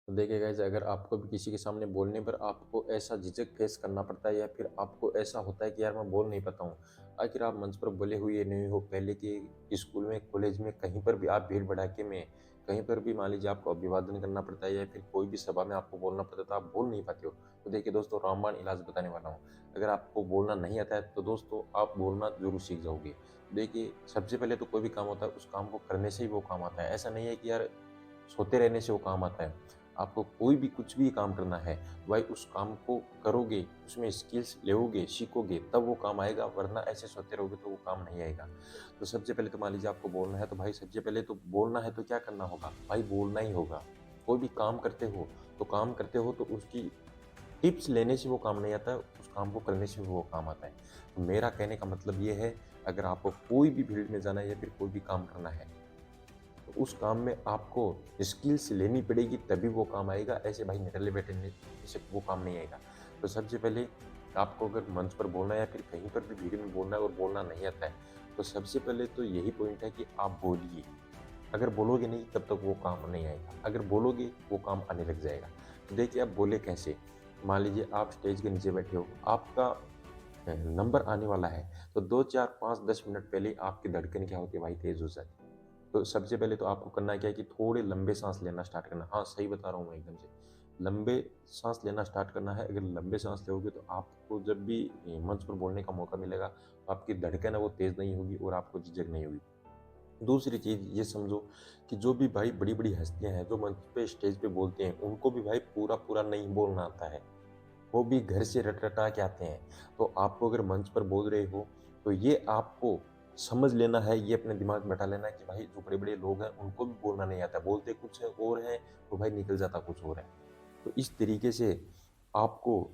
तो देखिए गाइस, अगर आपको भी किसी के सामने बोलने पर आपको ऐसा झिझक फेस करना पड़ता है या फिर आपको ऐसा होता है कि यार मैं बोल नहीं पाता हूँ, आखिर आप मंच पर बोले हुए नहीं हो पहले के स्कूल में, कॉलेज में, कहीं पर भी आप भीड़ भड़ाके में, कहीं पर भी मान लीजिए आपको अभिवादन करना पड़ता है या फिर कोई भी सभा में आपको बोलना पड़ता है तो आप बोल नहीं पाते हो। तो देखिए दोस्तों, रामबाण इलाज बताने वाला हूँ। अगर आपको बोलना नहीं आता है तो दोस्तों आप बोलना ज़रूर सीख जाओगे। देखिए, सबसे पहले तो कोई भी काम होता है उस काम को करने से ही वो काम आता है। ऐसा नहीं है कि यार सोते रहने से वो काम आता है। आपको कोई भी कुछ भी काम करना है, भाई उस काम को करोगे, उसमें स्किल्स लोगे, सीखोगे, तब वो काम आएगा, वरना ऐसे सोते रहोगे तो वो काम नहीं आएगा। तो सबसे पहले तो मान लीजिए आपको बोलना है, तो भाई सबसे पहले तो बोलना है तो क्या करना होगा? भाई बोलना ही होगा। कोई भी काम करते हो तो उसकी टिप्स लेने से वो काम नहीं आता है, उस काम को करने से वो काम आता है। तो मेरा कहने का मतलब ये है, अगर आपको कोई भी फील्ड में जाना है या फिर कोई भी काम करना है, तो उस काम में आपको स्किल्स लेनी पड़ेगी तभी वो काम आएगा। ऐसे भाई निकले बैठने से वो काम नहीं आएगा। तो सबसे पहले आपको अगर मंच पर बोलना है या फिर कहीं पर भी भीड़ में बोलना है और बोलना नहीं आता है, तो सबसे पहले तो यही पॉइंट है कि आप बोलिए। अगर बोलोगे नहीं तब तक वो काम नहीं आएगा, अगर बोलोगे वो काम आने लग जाएगा। तो देखिए आप बोले कैसे? मान लीजिए आप स्टेज के नीचे बैठे हो, आपका नंबर आने वाला है, तो 2, 4, 5, 10 मिनट पहले आपकी धड़कन क्या होती है भाई, तेज़ हो जाती है। तो सबसे पहले तो आपको करना क्या है कि थोड़े लंबे साँस लेना स्टार्ट करना। हाँ, सही बता रहा हूँ मैं एकदम से। लंबे साँस लेना स्टार्ट करना है। अगर लंबे साँस लोगे तो आपको जब भी मंच पर बोलने का मौका मिलेगा, तो आपकी धड़कन है वो तेज़ नहीं होगी और आपको झिझक नहीं होगी। दूसरी चीज़ ये समझो कि जो भी भाई बड़ी-बड़ी हस्तियाँ हैं, जो मंच पे स्टेज पे बोलते हैं, उनको भी भाई पूरा-पूरा नहीं बोलना आता है। वो भी घर से रट-रटा के आते हैं। तो आपको अगर मंच पर बोल रहे हो, तो ये आपको समझ लेना है, ये अपने दिमाग में बैठा लेना है कि भाई जो बड़े-बड़े लोग हैं, उनको भी बोलना नहीं आता। बोलते कुछ है और हैं, तो भाई निकल जाता कुछ और है। तो इस तरीके से आपको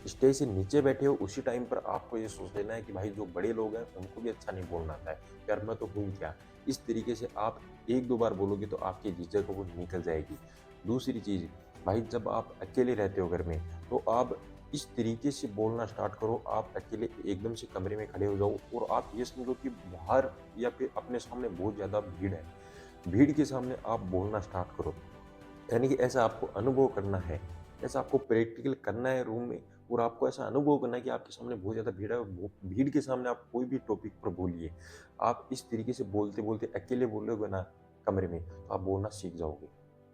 स्टेज से नीचे बैठे हो, उसी टाइम पर आपको ये सोच लेना है कि भाई जो बड़े लोग हैं, उनको भी अच्छा नहीं बोलना आता है। यार मैं तो हूँ ही क्या? इस तरीके से आप 1-2 बार बोलोगे तो आपकी झिझक वो निकल जाएगी। दूसरी चीज़, भाई जब आप अकेले रहते हो घर में, तो आप इस तरीके से बोलना स्टार्ट करो, आप अकेले एकदम से कमरे में खड़े हो जाओ और आप ये समझो कि बाहर या फिर अपने सामने बहुत ज़्यादा भीड़ है। भीड़ के सामने आप बोलना स्टार्ट करो। यानी कि ऐसा आपको अनुभव करना है, ऐसा आपको प्रैक्टिकल करना है रूम में और आपको ऐसा अनुभव करना है कि आपके सामने बहुत ज़्यादा भीड़ है और वो भीड़ के सामने आप कोई भी टॉपिक पर बोलिए। आप इस तरीके से बोलते-बोलते अकेले बोलोगे ना कमरे में, तो आप बोलना सीख जाओगे।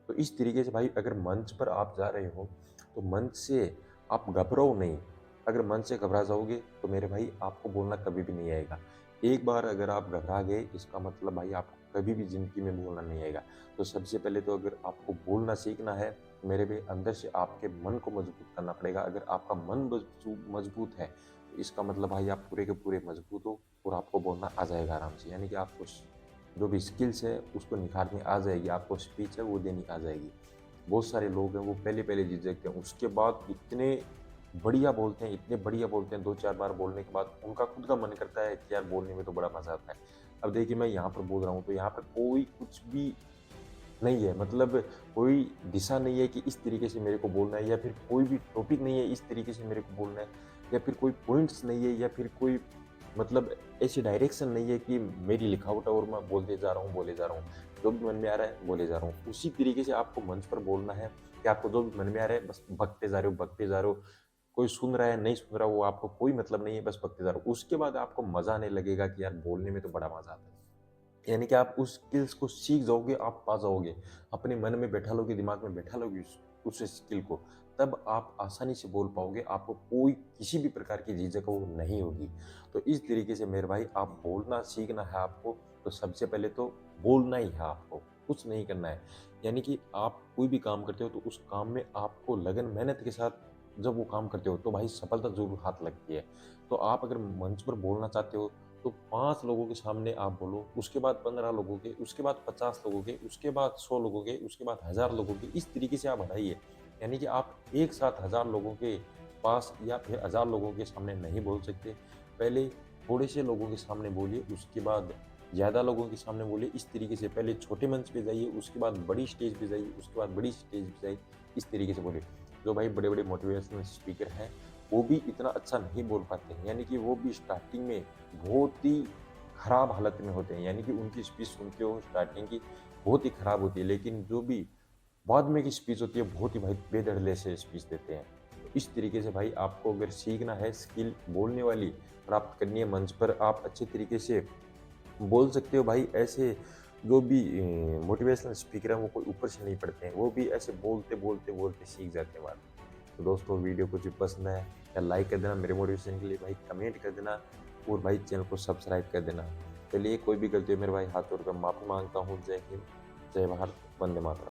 तो इस तरीके से भाई अगर मंच पर आप जा रहे हो, तो मंच से आप घबराओ नहीं। अगर मंच से घबरा जाओगे, तो मेरे भाई आपको बोलना कभी भी नहीं आएगा। एक बार अगर आप घबरा गए, इसका मतलब भाई आपको कभी भी ज़िंदगी में बोलना नहीं आएगा। तो सबसे पहले तो अगर आपको बोलना सीखना है, मेरे भी अंदर से आपके मन को मजबूत करना पड़ेगा। अगर आपका मन मजबूत है, तो इसका मतलब भाई आप पूरे के पूरे मजबूत हो और आपको बोलना आ जाएगा आराम से। यानी कि आपको जो भी स्किल्स है उसको निखारनी आ जाएगी, आपको स्पीच है वो देनी आ जाएगी। बहुत सारे लोग हैं वो पहले-पहले झिझकते हैं, उसके बाद इतने बढ़िया बोलते हैं, इतने बढ़िया बोलते हैं, 2-4 बार बोलने के बाद उनका खुद का मन करता है कि यार बोलने में तो बड़ा मज़ा आता है। अब देखिए मैं यहाँ पर बोल रहा हूँ, तो यहाँ पर कोई कुछ भी नहीं है, मतलब कोई दिशा नहीं है कि इस तरीके से मेरे को बोलना है या फिर कोई भी टॉपिक नहीं है इस तरीके से मेरे को बोलना है या फिर कोई पॉइंट्स नहीं है या फिर कोई मतलब ऐसी डायरेक्शन नहीं है कि मेरी लिखावट है और मैं बोलते जा रहा हूँ, बोले जा रहा हूँ। जो भी मन में आ रहा है, बोले जा रहा हूँ। उसी तरीके से आपको मंच पर बोलना है कि आपको जो भी मन में आ रहा है बस बकते जा रहे हो, बकते जा रहे हो। कोई सुन रहा है, नहीं सुन रहा, वो आपको कोई मतलब नहीं है, बस बकते जा रहे हो। उसके बाद आपको मज़ा आने लगेगा कि यार बोलने में तो बड़ा मज़ा आता है। यानी कि आप उस स्किल्स को सीख जाओगे, आप पा जाओगे। अपने मन में बैठा लोगे, दिमाग में बैठा लोगे उस स्किल को, तब आप आसानी से बोल पाओगे, आपको कोई किसी भी प्रकार की झिझक वो नहीं होगी। तो इस तरीके से मेरे भाई आप बोलना सीखना है आपको, तो सबसे पहले तो बोलना ही है आपको, कुछ नहीं करना है। यानी कि आप कोई भी काम करते हो तो उस काम में आपको लगन मेहनत के साथ जब वो काम करते हो, तो भाई सफलता ज़रूर हाथ लगती है। तो आप अगर मंच पर बोलना चाहते हो तो 5 लोगों के सामने आप बोलो, उसके बाद 15 लोगों के, उसके बाद 50 लोगों के, उसके बाद 100 लोगों के, उसके बाद 1000 लोगों के, इस तरीके से आप बढ़ाइए। यानी कि आप एक साथ 1000 लोगों के पास या फिर 1000 लोगों के सामने नहीं बोल सकते। पहले थोड़े से लोगों के सामने बोलिए, उसके बाद ज़्यादा लोगों के सामने बोलिए। इस तरीके से पहले छोटे मंच पे जाइए, उसके बाद बड़ी स्टेज पे जाइए, उसके बाद बड़ी स्टेज पे जाइए, इस तरीके से बोलिए। जो भाई बड़े-बड़े मोटिवेशनल स्पीकर हैं, वो भी इतना अच्छा नहीं बोल पाते हैं। यानी कि वो भी स्टार्टिंग में बहुत ही खराब हालत में होते हैं, यानी कि उनकी स्पीच सुनते हो स्टार्टिंग की बहुत ही खराब होती है, लेकिन जो भी बाद में की स्पीच होती है बहुत ही भाई बेदर्दे से स्पीच देते हैं। तो इस तरीके से भाई आपको अगर सीखना है स्किल बोलने वाली प्राप्त करनी है मंच पर, आप अच्छे तरीके से बोल सकते हो भाई। ऐसे जो भी मोटिवेशनल स्पीकर हैं वो कोई ऊपर से नहीं पढ़ते हैं, वो भी ऐसे बोलते बोलते बोलते सीख जाते हैं बात। तो दोस्तों वीडियो कुछ भी पसंद है या लाइक कर देना मेरे मोटिवेशन के लिए भाई, कमेंट कर देना और भाई चैनल को सब्सक्राइब कर देना। चलिए कोई भी गलती हो मेरे भाई हाथ जोड़कर माफ़ी मांगता हूँ। जय हिंद, जय भारत, वंदे मातरम।